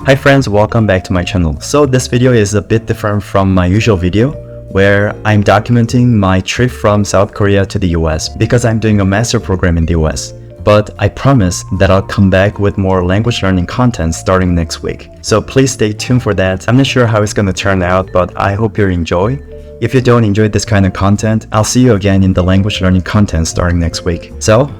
Hi friends, welcome back to my channel. So this video is a bit different from my usual video where I'm documenting my trip from South Korea to the US because I'm doing a master program in the US. But I promise that I'll come back with more language learning content starting next week. So please stay tuned for that. I'm not sure how it's gonna turn out, but I hope you enjoy. If you don't enjoy this kind of content, I'll see you again in the language learning content starting next week. So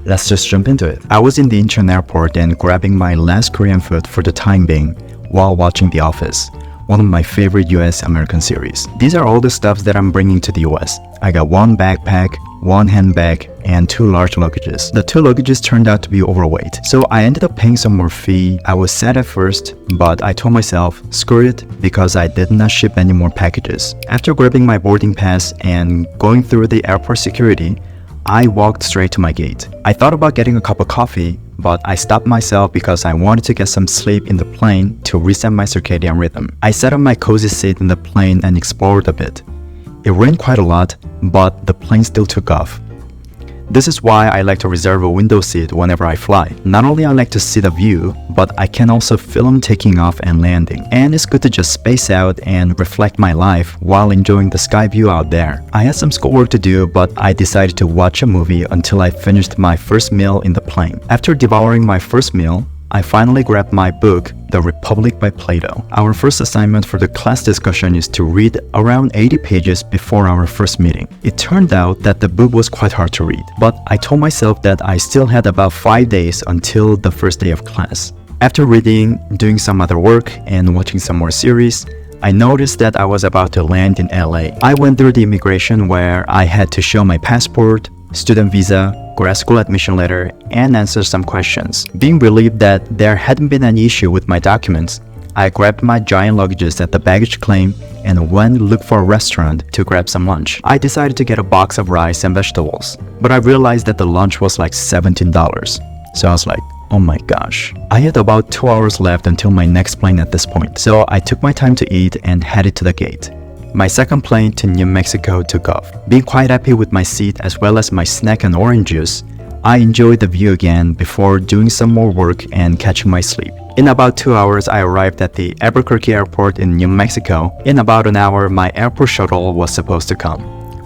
let's just jump into it. I was in the Incheon airport and grabbing my last Korean food for the time being while watching The Office, one of my favorite US American series. These are all the stuffs that I'm bringing to the US. I got one backpack, one handbag, and 2 large luggages. The 2 luggages turned out to be overweight, so I ended up paying some more fee. I was sad at first, but I told myself, screw it, because I did not ship any more packages. After grabbing my boarding pass and going through the airport security, I walked straight to my gate. I thought about getting a cup of coffee, but I stopped myself because I wanted to get some sleep in the plane to reset my circadian rhythm. I sat on my cozy seat in the plane and explored a bit. It rained quite a lot, but the plane still took off. This is why I like to reserve a window seat whenever I fly. Not only I like to see the view, but I can also film taking off and landing. And it's good to just space out and reflect my life while enjoying the sky view out there. I had some schoolwork to do, but I decided to watch a movie until I finished my first meal in the plane. After devouring my first meal, I finally grabbed my book, The Republic by Plato. Our first assignment for the class discussion is to read around 80 pages before our first meeting. It turned out that the book was quite hard to read, but I told myself that I still had about 5 days until the first day of class. After reading, doing some other work, and watching some more series, I noticed that I was about to land in LA. I went through the immigration where I had to show my passport, student visa, grad school admission letter, and answer some questions. Being relieved that there hadn't been any issue with my documents, I grabbed my giant luggages at the baggage claim and went look for a restaurant to grab some lunch. I decided to get a box of rice and vegetables, but I realized that the lunch was like $17. So I was like, oh my gosh. I had about 2 hours left until my next plane at this point, so I took my time to eat and headed to the gate. My second plane to New Mexico took off. Being quite happy with my seat as well as my snack and orange juice, I enjoyed the view again before doing some more work and catching my sleep. In about 2 hours, I arrived at the Albuquerque airport in New Mexico. In about an hour, my airport shuttle was supposed to come.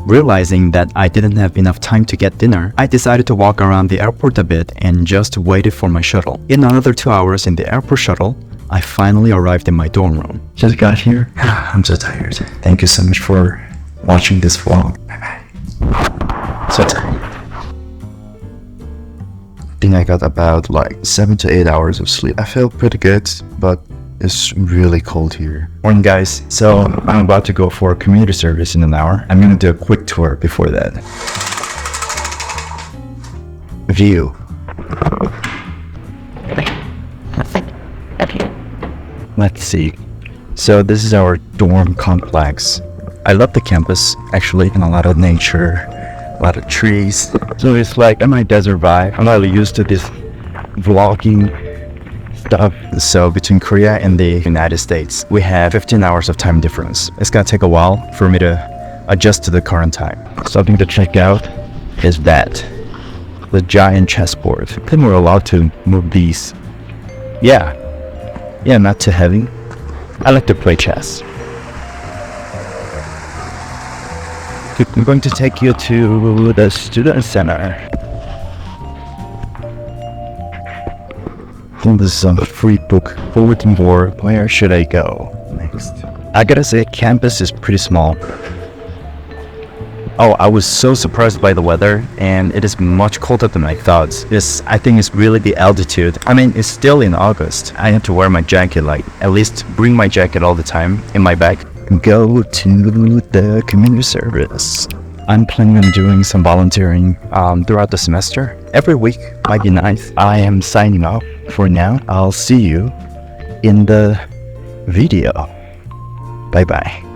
Realizing that I didn't have enough time to get dinner, I decided to walk around the airport a bit and just waited for my shuttle. In another 2 hours in the airport shuttle, I finally arrived in my dorm room. Just got here. I'm so tired. Thank you so much for watching this vlog. Bye-bye. So tired. I think I got about like 7 to 8 hours of sleep. I feel pretty good, but it's really cold here. Morning guys. So I'm about to go for community service in an hour. I'm gonna do a quick tour before that. View. Let's see. So this is our dorm complex. I love the campus actually, and a lot of nature, a lot of trees. So it's like my desert vibe. I'm not really used to this vlogging stuff. So between Korea and the United States, we have 15 hours of time difference. It's gonna take a while for me to adjust to the current time. Something to check out is that the giant chessboard. I think we're allowed to move these. Yeah, not too heavy. I like to play chess. I'm going to take you to the student center. This is a free book bulletin board. Where should I go next? I gotta say, campus is pretty small. Oh, I was so surprised by the weather, and it is much colder than I thought. I think it's really the altitude. I mean, it's still in August. I have to wear my jacket, like at least bring my jacket all the time in my bag. Go to the community service. I'm planning on doing some volunteering throughout the semester. Every week might be nice. I am signing off for now. I'll see you in the video. Bye bye.